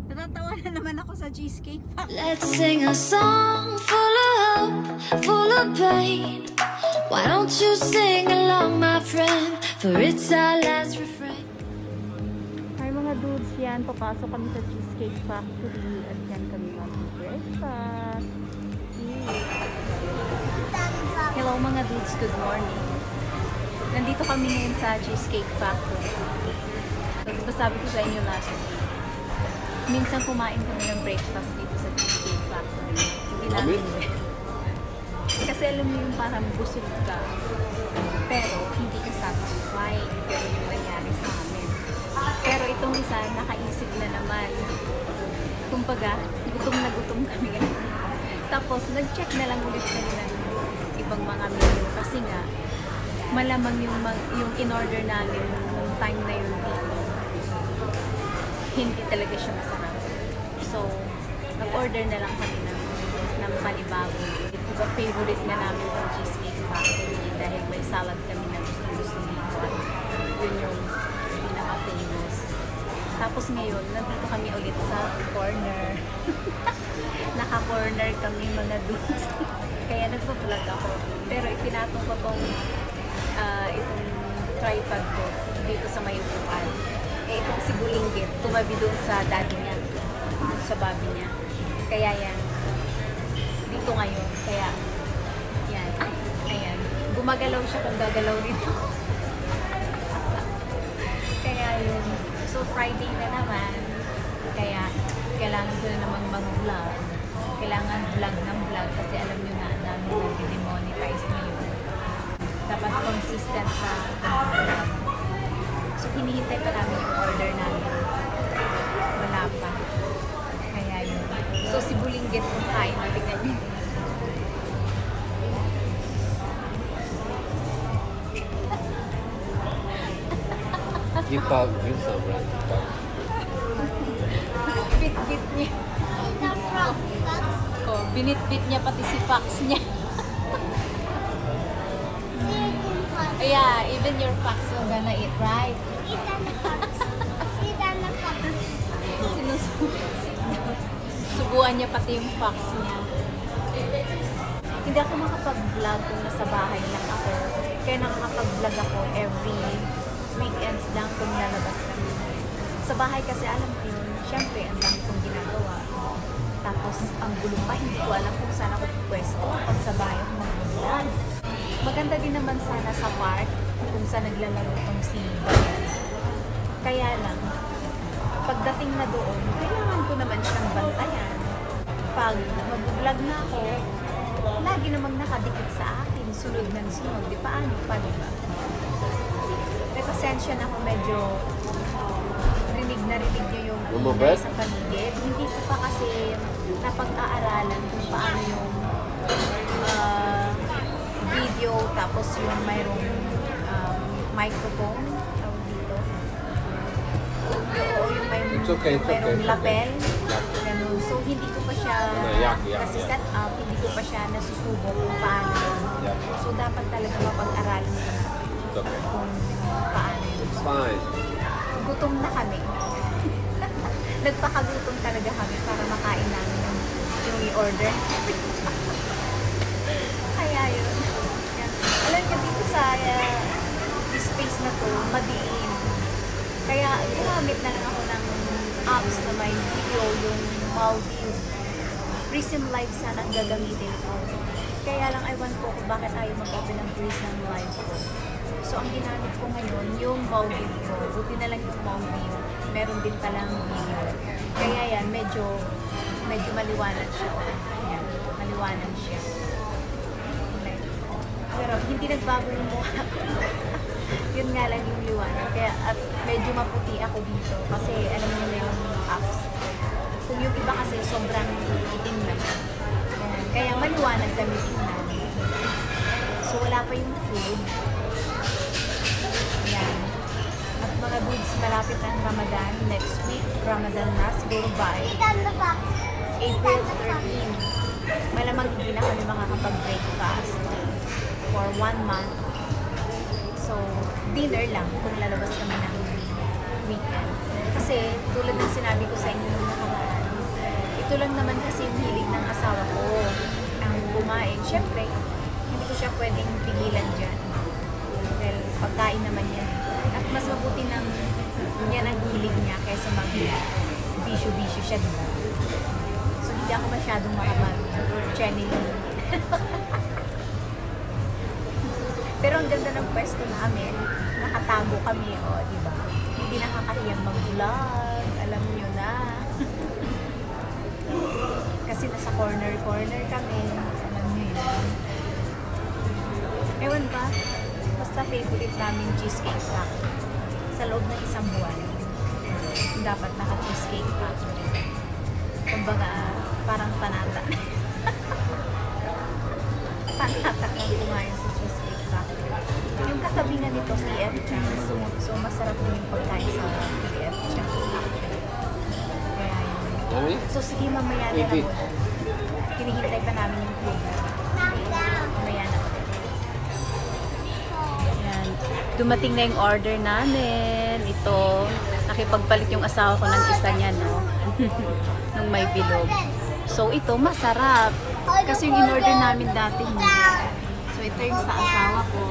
Natatawa na naman ako sa Cheesecake Factory. Let's sing a song full of hope, full of pain. Why don't you sing along, my friend? For it's our last refrain. Hi mga dudes, yan. Papasok kami sa Cheesecake Factory at yan kami mag-breakfast. Hello mga dudes, good morning. Nandito kami ngayon sa Cheesecake Factory. So, sabi ko sa inyo last week, minsan kumain kami ng breakfast dito sa Cheesecake Factory. Hindi namin kasi alam mo yung parang busog ka, pero hindi ka satisfied. Pero yung nangyari sa amin. Pero itong isa, nakaisip na naman. Kumbaga, gutom na gutom kami. Tapos, nag-check na lang ulit kami ng ibang mga menu. Kasi nga, malamang yung in-order namin nung time na yun dito, hindi talaga siya masarap. So, nag-order na lang kami ng panibago. Diba, favorite na namin yung Cheesecake Factory dahil may salad kami na gusto dito at yun yung pinaka-famous. Tapos ngayon, nandito kami ulit sa corner. Naka-corner kami mga dudes. Kaya nagpa-vlog ako. Pero ipinatong ko pong itong tripod ko dito sa may upuan. Itong si Bulinggit, tumabi doon sa daddy niya, sa babi niya. Kaya yan, dito ngayon. Kaya, yan. Ayan. Gumagalaw siya kung gagalaw dito. Kaya yun. So, Friday na naman. Kaya, kailangan ko na namang mag-vlog. Kailangan vlog ng vlog kasi alam nyo na, dami nag-demonetize ngayon. Dapat consistent sa vlog. So, hinihintay pa namin yung order namin. Wala pa. Kaya yun. So, si Bulinggit kung kain, mabigyan niya. You thought you so right. Bit-bit niya. Oh, binit-bit niya pati si Fox niya. Yeah, even your fox will gonna eat, right? Subuan niya pati yung fox niya. Hindi ako makapag-vlog kung nasa bahay lang ako. Kaya nakakapag-vlog ako every weekends lang kung lalabas kami. Sa bahay kasi alam ko yun, syempre ang dami kong ginagawa. Tapos ang gulo pa, hindi ko alam kung saan ako pwesto pag sa bahay ako mag-vlog. Maganda din naman sana sa park kung saan naglalaro tong si Balas. Kaya lang, pagdating na doon, kailangan ko naman siyang bantayan. Pag mag-vlog na ako, lagi namang nakadikit sa akin, sunod ng sunod. Di paano pa, diba? May pasensya na ako, medyo rinig na rinig nyo yung ingay sa paligid. Hindi ko pa kasi napag-aaralan kung paano yung video, tapos yung mayroong microphone tawag dito. Yung mayroong lapel. Ganun. So, hindi ko pa siya kasi set up, hindi ko pa siya nasusubok kung paano yun. So, dapat talaga mapag-aralan ko na kung paano yun. Gutom na kami. Nagpakagutom talaga kami para makain namin yung i-order. Kaya yun. Alam niyo, dito sa space na to, madiin. Kaya gumamit na lang ako ng apps na may video, yung Maldives. Prism Live sana ang gagamitin ko. Kaya lang, I want ko kung bakit ayaw mag-open ng Prism Live ko. So, ang ginamit ko ngayon, yung Maldives ko. Buti na lang yung Maldives. Meron din palang video. Kaya yan, medyo maliwanag siya. Yan, maliwanag siya. Pero hindi nagbago yung mukha ko. Yun nga lang yung liwanag. Kaya at medyo maputi ako dito. Kasi alam mo na yung apps. Kung yung iba kasi sobrang itim na. Kaya maliwanag kami tingnan. So wala pa yung food. Yan. At mga dudes, malapit ang Ramadan. Next week, Ramadan na. Siguro by April 13. Malamang hindi na kami makakapag-breakfast for 1 month. So, dinner lang kung lalabas kami ng weekend. Kasi Kasi, tulad ng sinabi ko sa inyo nung nakaraan, ito lang naman kasi yung hilig ng asawa ko, ang kumain. Siyempre, hindi ko siya pwedeng pigilan dyan. Dahil pagkain naman yan. At mas mabuti nang yan ang hilig niya kaysa mag-bisyo-bisyo siya, diba? So, hindi ako masyadong makapag-channeling. Pero ang ganda ng pwesto namin, nakatago kami, diba? Hindi nakakahiyang mag-vlog, alam nyo na. Kasi nasa corner-corner kami, alam nyo yun. Ewan ba, basta favorite namin Cheesecake Factory. Sa loob ng isang buwan, dapat naka-Cheesecake Factory. Kumbaga, parang panata. Panata ng kumain sa Cheesecake Factory. Yung katabi nga nito, PF Chang's. So, masarap din yung pagkain sa PF Chang's actually. Kaya yun. So, sige, mamaya na lang muna. Hinihintay pa namin yung food. Mamaya na. Ayan. Dumating na yung order namin. Ito, nakipagpalit yung asawa ko ng isa niya, no? Nung may bilog. So, ito, masarap. Kasi yung in-order namin dati, hindi. So, ito yung sa asawa ko.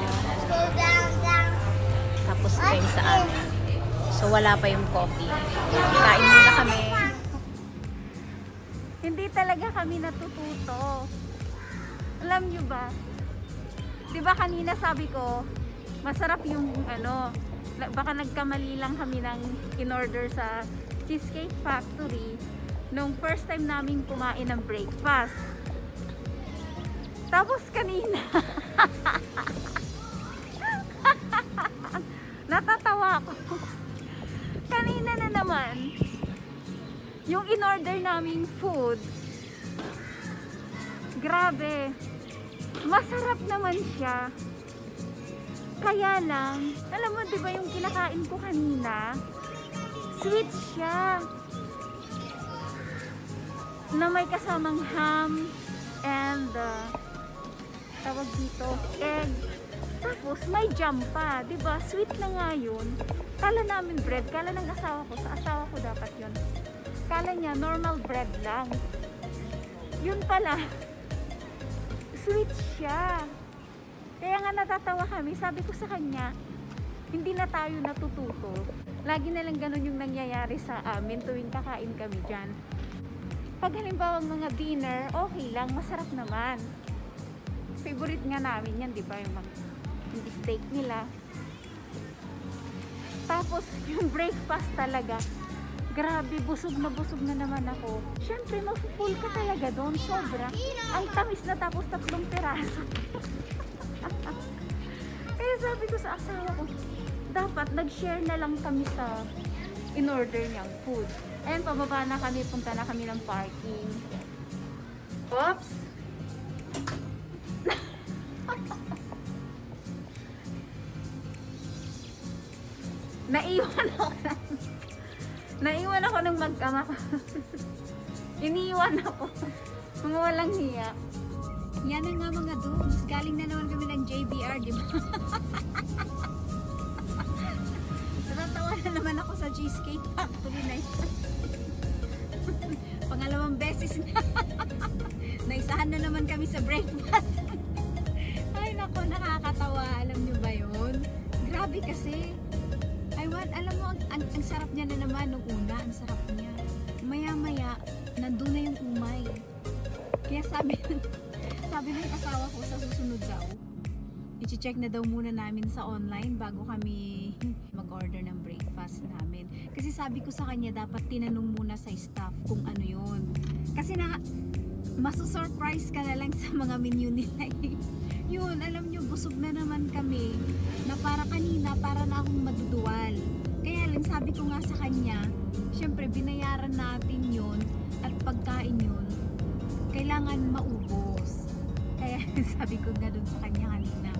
Tapos, ito yung sa amin. So, wala pa yung coffee. Kain muna kami. Hindi talaga kami natututo. Alam nyo ba? Diba kanina sabi ko, masarap yung baka nagkamali lang kami ng in-order sa Cheesecake Factory nung first time namin kumain ng breakfast. Tapos kanina, natatawa ako. Kanina na naman, yung in-order naming food, grabe, masarap naman siya. Kaya lang, alam mo diba yung kinakain ko kanina, sweet siya. Na may kasamang ham and tawag dito, egg. Tapos may jam pa, diba? Sweet na nga yun. Kala namin bread, kala ng asawa ko, sa asawa ko dapat yun. Kala niya normal bread lang. Yun pala, sweet siya. Kaya nga natatawa kami, sabi ko sa kanya, hindi na tayo natututo. Lagi na lang ganun yung nangyayari sa amin tuwing kakain kami dyan. Pag halimbawa mga dinner, okay lang, masarap naman. Favorite nga namin yan, di ba? Yung steak nila. Tapos, yung breakfast talaga, grabe, busog na naman ako. Siyempre, mafufull ka talaga doon, sobra. Ang tamis na tapos 3 piraso. Kaya sabi ko sa asawa ko, dapat nag-share na lang kami sa in-order niyang food. Ayan, pababa na kami, punta na kami ng parking. Oops! Naiwan ako ng mag-ama ko. Iniwan ako. Mga walang hiya. Yan na nga mga dudes. Galing na naman kami ng JBR, di ba? Natatawa na naman ako sa Cheesecake Factory na ito. Pangalawang beses na. Naisahan na naman kami sa breakfast. Ay nako, nakakatawa. Alam nyo ba yun? Grabe kasi. Alam mo, ang sarap niya na naman nung una. Ang sarap niya. Maya-maya, nandun na yung umay. Kaya sabi ng asawa ko sa susunod daw, i-check na daw muna namin sa online bago kami mag-order ng breakfast namin. Kasi sabi ko sa kanya, dapat tinanong muna sa staff kung ano yun. Kasi masu-surprise ka na lang sa mga menu nila. Yun, alam nyo, busog na naman kami na para kanina, para na akong maduduwal. Kaya lang, sabi ko nga sa kanya, syempre, binayaran natin yun at pagkain yun, kailangan maubos. Kaya sabi ko nga dun sa kanya kanina,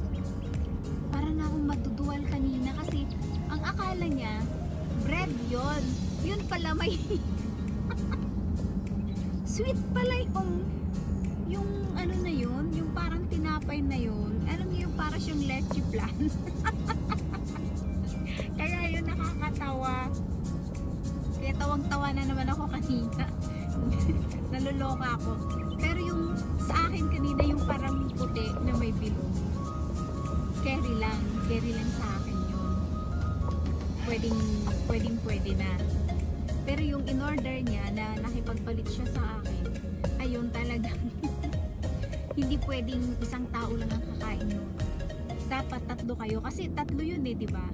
para na akong maduduwal kanina kasi ang akala niya, bread yun. Yun pala may sweet pala yung ano na yun, yung parang tinapay na yun. Alam niyo yung parang siyang leche plan. Kaya yun nakakatawa. tawang-tawa na naman ako kanina. Naluloka ako. Pero yung sa akin kanina, yung parang puti na may bilog. Carry lang sa akin yun. Pwede na. Pero yung in-order niya na nakipagpalit siya sa akin, ayun talagang hindi pwedeng isang tao lang ang kakain yun. Dapat tatlo kayo. Kasi tatlo yun eh, di ba?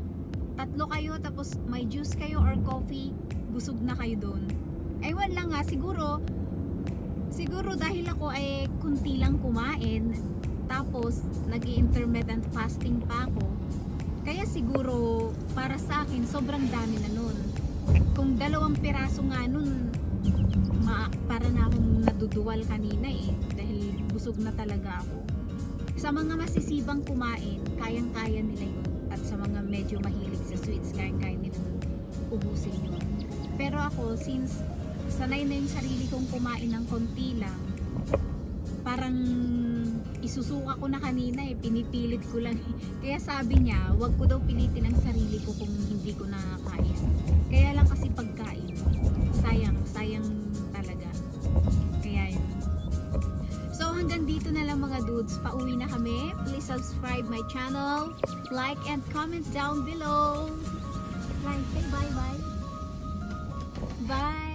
Tatlo kayo, tapos may juice kayo or coffee, busog na kayo doon. Ewan lang nga, siguro dahil ako ay kunti lang kumain, tapos nag-intermittent fasting pa ako, kaya siguro para sa akin sobrang dami na nun. Kung 2 piraso nga nun, para na akong naduduwal kanina eh, dahil busog na talaga ako. Sa mga masisibang kumain, kayang-kaya nila yun. At sa mga medyo mahilig sa sweets, kayang-kaya nila ubusin yun. Pero ako, since sanay na yung sarili kong kumain ng konti lang, parang isusuka ko na kanina eh, pinipilit ko lang eh. Kaya sabi niya, wag ko daw pilitin ang sarili ko kung hindi ko nakakain. Kaya lang kasi pagkain, sayang talaga. Kaya yun. So hanggang dito na lang mga dudes, pauwi na kami. Please subscribe my channel, like and comment down below. Like, say bye. Bye.